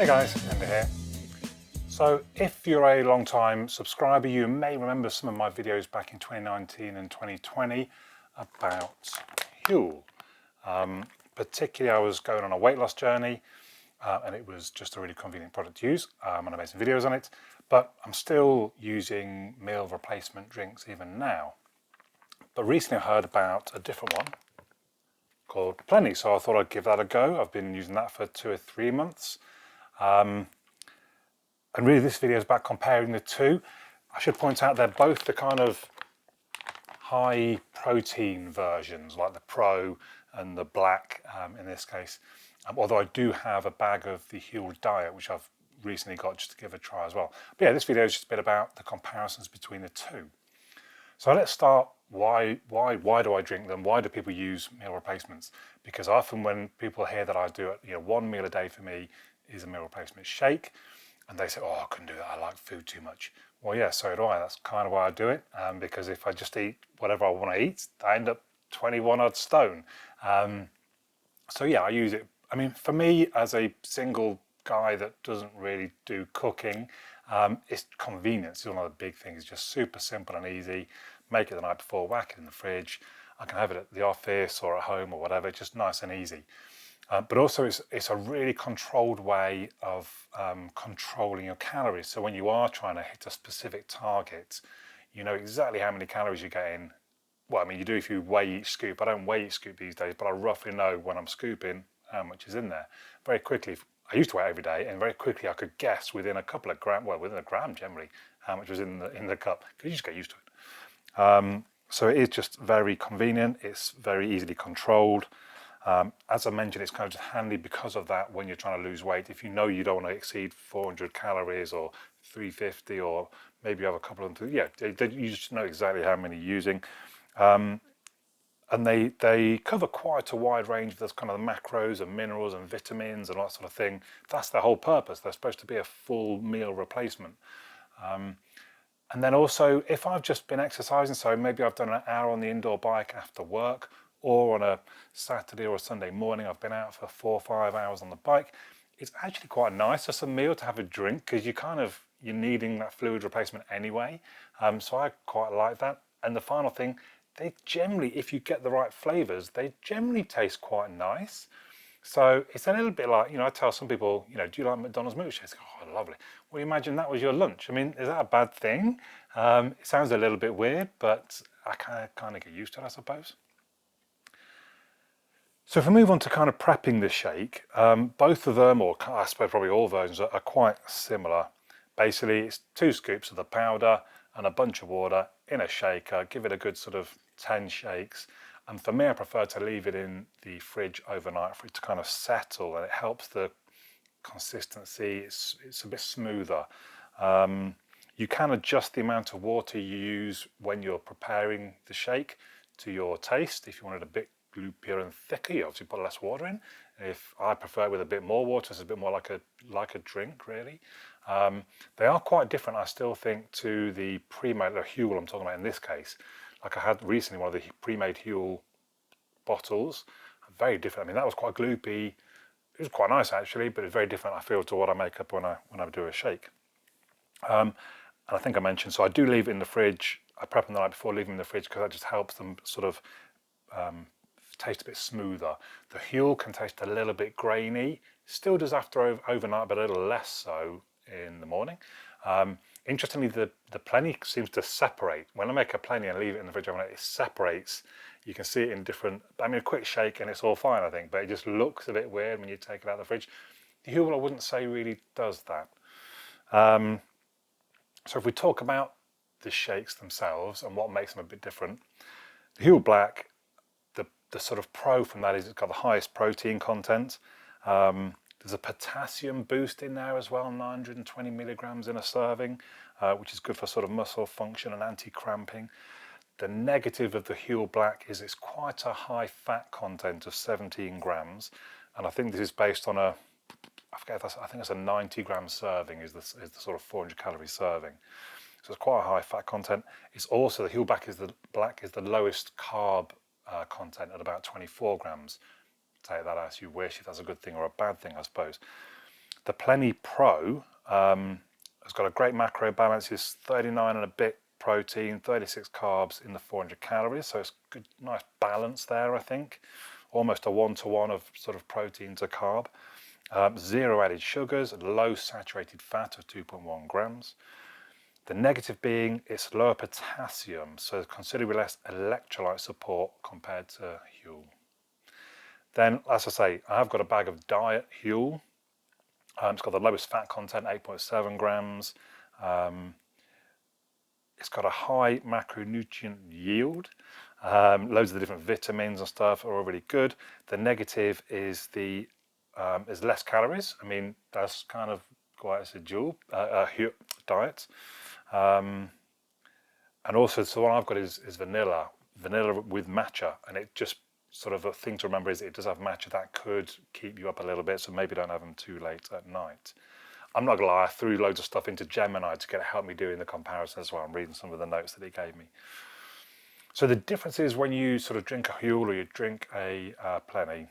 Hey guys, Linda here. So if you're a long time subscriber, you may remember some of my videos back in 2019 and 2020 about Huel. Particularly I was going on a weight loss journey and it was just a really convenient product to use and I made some videos on it, but I'm still using meal replacement drinks even now. But recently I heard about a different one called Plenny, so I thought I'd give that a go. I've been using that for 2 or 3 months. And really this video is about comparing the two. I should point out they're both the kind of high protein versions, like the Pro and the Black in this case. Although I do have a bag of the Huel Diet, which I've recently got just to give a try as well. But yeah, this video is just a bit about the comparisons between the two. So let's start, why do I drink them? Why do people use meal replacements? Because often when people hear that I do it, one meal a day for me is a meal replacement shake, and they say, oh, I couldn't do that, I like food too much. Well, yeah, so do I. That's kind of why I do it, because if I just eat whatever I want to eat, I end up 21 odd stone. So yeah, I use it. I mean, for me, as a single guy that doesn't really do cooking, it's convenience. It's one of the big things. It's just super simple and easy. Make it the night before, whack it in the fridge. I can have it at the office or at home or whatever, just nice and easy. But also it's a really controlled way of controlling your calories. So when you are trying to hit a specific target, you know exactly how many calories you're getting. Well, I mean, you do if you weigh each scoop. I don't weigh each scoop these days, but I roughly know when I'm scooping how much is in there. Very quickly, I used to weigh every day, and very quickly I could guess within a couple of grams, well, within a gram generally, how much was in the cup, because you just get used to it. So it is just very convenient. It's very easily controlled. As I mentioned, it's kind of just handy because of that when you're trying to lose weight. If you know you don't want to exceed 400 calories or 350, or maybe you have a couple of them, yeah, you just know exactly how many you're using. And they cover quite a wide range of those kind of macros and minerals and vitamins and all that sort of thing. That's their whole purpose. They're supposed to be a full meal replacement. And then also, if I've just been exercising, so maybe I've done an hour on the indoor bike after work, or on a Saturday or a Sunday morning, I've been out for 4 or 5 hours on the bike, it's actually quite nice as a meal to have a drink, because you're needing that fluid replacement anyway. So I quite like that. And the final thing, they generally, if you get the right flavors, they generally taste quite nice. So it's a little bit like, I tell some people, do you like McDonald's milkshakes? Oh, lovely. Well, imagine that was your lunch. I mean, is that a bad thing? It sounds a little bit weird, but I kind of get used to it, I suppose. So if we move on to kind of prepping the shake, both of them, or I suppose probably all versions, are quite similar. Basically, it's 2 scoops of the powder and a bunch of water in a shaker. Give it a good sort of 10 shakes. And for me, I prefer to leave it in the fridge overnight for it to kind of settle, and it helps the consistency. It's a bit smoother. You can adjust the amount of water you use when you're preparing the shake to your taste. If you want it a bit gloopier and thicker, you obviously put less water in. If I prefer it with a bit more water, it's a bit more like a drink, really. They are quite different, I still think, to the pre-made Huel I'm talking about in this case. Like I had recently one of the pre-made Huel bottles, very different. I mean, that was quite gloopy. It was quite nice actually, but it's very different, I feel, to what I make up when I do a shake. And I think I mentioned, so I do leave it in the fridge. I prep them the night before, leave them in the fridge, because that just helps them sort of taste a bit smoother. The Huel can taste a little bit grainy, still does after overnight, but a little less so in the morning. Interestingly, the Plenny seems to separate. When I make a Plenny and leave it in the fridge overnight, it separates. You can see it in different, I mean, a quick shake and it's all fine, I think, but it just looks a bit weird when you take it out of the fridge. The Huel, I wouldn't say really does that. So if we talk about the shakes themselves and what makes them a bit different, the Huel Black, the sort of pro from that is it's got the highest protein content. There's a potassium boost in there as well, 920 milligrams in a serving, which is good for sort of muscle function and anti-cramping. The negative of the Huel Black is it's quite a high fat content of 17 grams. And I think this is based on I think it's a 90 gram serving is the sort of 400 calorie serving. So it's quite a high fat content. It's also, the Huel Black is the lowest carb content at about 24 grams. Take that as you wish, if that's a good thing or a bad thing, I suppose. The Plenny Pro has got a great macro balance. It's 39 and a bit protein, 36 carbs in the 400 calories. So it's good, nice balance there, I think. Almost a one-to-one of sort of protein to carb. Zero added sugars, low saturated fat of 2.1 grams. The negative being it's lower potassium, so considerably less electrolyte support compared to Huel. Then, as I say, I have got a bag of Diet Huel. It's got the lowest fat content, 8.7 grams. It's got a high macronutrient yield. Loads of the different vitamins and stuff are all really good. The negative is is less calories. I mean, that's kind of quite a dual diet. And also, so what I've got is vanilla with matcha, and it just sort of a thing to remember is it does have matcha that could keep you up a little bit, so maybe don't have them too late at night. I'm not gonna lie, I threw loads of stuff into Gemini to help me doing the comparison as well. I'm reading some of the notes that he gave me. So the difference is when you sort of drink a Huel or you drink a Plenny,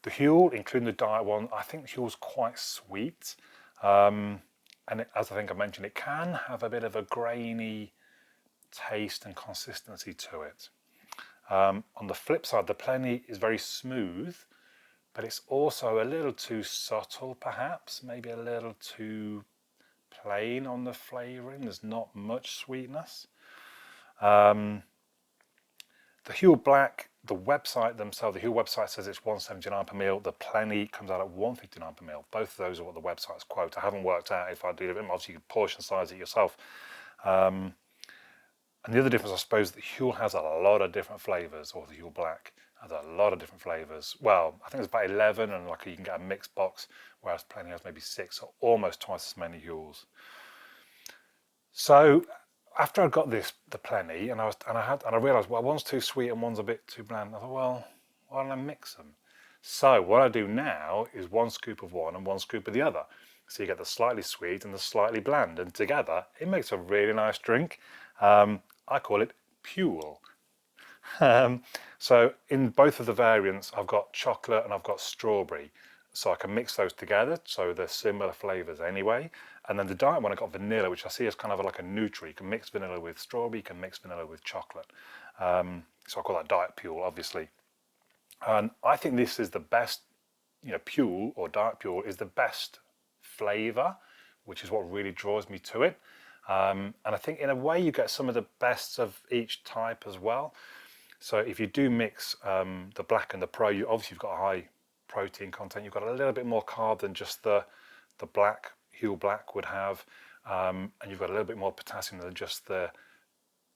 the Huel, including the diet one, I think the Huel's quite sweet. And as I think I mentioned, it can have a bit of a grainy taste and consistency to it. On the flip side, the Plenny is very smooth, but it's also a little too subtle, perhaps, maybe a little too plain on the flavouring. There's not much sweetness. The Huel Black, the website themselves, the Huel website says it's $1.79 per meal. The Plenny comes out at $1.59 per meal. Both of those are what the websites quote. I haven't worked out if I do it. Obviously, you can portion size it yourself. And the other difference, I suppose, is that Huel has a lot of different flavours, or the Huel Black has a lot of different flavours. Well, I think there's about 11, and like you can get a mixed box, whereas Plenny has maybe 6, or almost twice as many Huels. So after I got the Plenny, and I realised, well, one's too sweet and one's a bit too bland. I thought, well, why don't I mix them? So what I do now is 1 scoop of one and 1 scoop of the other. So you get the slightly sweet and the slightly bland, and together it makes a really nice drink. I call it Huel. So in both of the variants, I've got chocolate and I've got strawberry. So I can mix those together, so they're similar flavours anyway. And then the diet one, I got vanilla, which I see as kind of like a nutri. You can mix vanilla with strawberry, you can mix vanilla with chocolate. So I call that Diet Huel, obviously. And I think this is the best, Huel or Diet Huel is the best flavour, which is what really draws me to it. And I think in a way you get some of the best of each type as well. So if you do mix the Black and the Pro, you've got a high protein content. You've got a little bit more carb than just the Black, Huel Black would have. And you've got a little bit more potassium than just the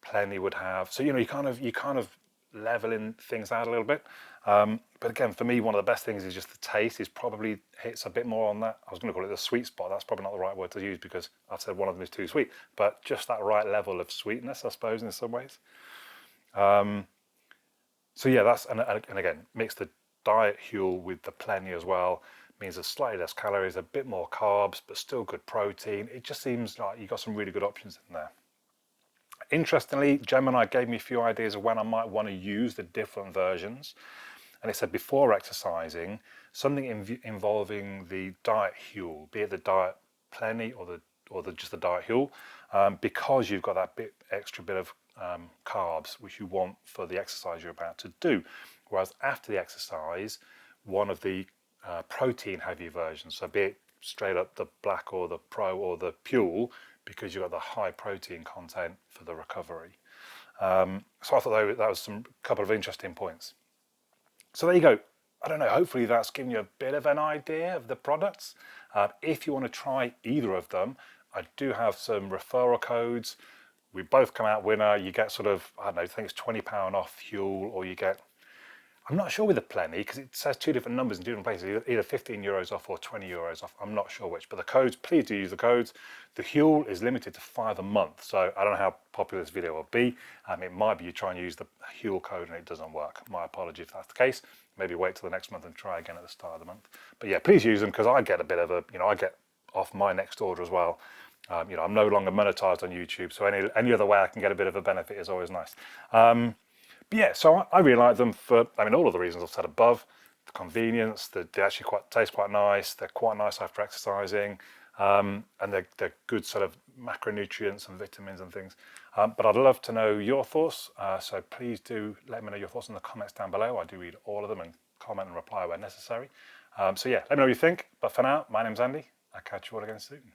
Plenny would have. So, you kind of leveling things out a little bit. But again, for me, one of the best things is just the taste. Is probably hits a bit more on that. I was going to call it the sweet spot. That's probably not the right word to use because I've said one of them is too sweet. But just that right level of sweetness, I suppose, in some ways. So yeah, that's and again, mix the Diet Huel with the Plenny as well. Means there's slightly less calories, a bit more carbs, but still good protein. It just seems like you've got some really good options in there. Interestingly, Gemini gave me a few ideas of when I might want to use the different versions. And it said before exercising, something involving the Diet Huel, be it the Diet Plenny or just the Diet Huel, because you've got that extra bit of carbs which you want for the exercise you're about to do. Whereas after the exercise, one of the protein heavy versions, so be it straight up the Black or the Pro or the Huel, because you've got the high protein content for the recovery. So I thought that was a couple of interesting points. So there you go. I don't know, hopefully that's given you a bit of an idea of the products. If you want to try either of them, I do have some referral codes. We both come out winner. You get sort of, I don't know, I think it's £20 off Huel, or you get, I'm not sure with the Plenny, because it says 2 different numbers in different places, either €15 off or €20 off. I'm not sure which, but the codes, please do use the codes. The Huel is limited to 5 a month, so I don't know how popular this video will be. It might be you try and use the Huel code and it doesn't work. My apology if that's the case. Maybe wait till the next month and try again at the start of the month. But yeah, please use them, because I get a bit of a, I get off my next order as well. I'm no longer monetized on YouTube, so any other way I can get a bit of a benefit is always nice. But yeah, so I really like them for, all of the reasons I've said above. the convenience, they actually taste quite nice, they're quite nice after exercising, and they're good sort of macronutrients and vitamins and things. But I'd love to know your thoughts, so please do let me know your thoughts in the comments down below. I do read all of them and comment and reply where necessary. So yeah, let me know what you think. But for now, my name's Andy. I'll catch you all again soon.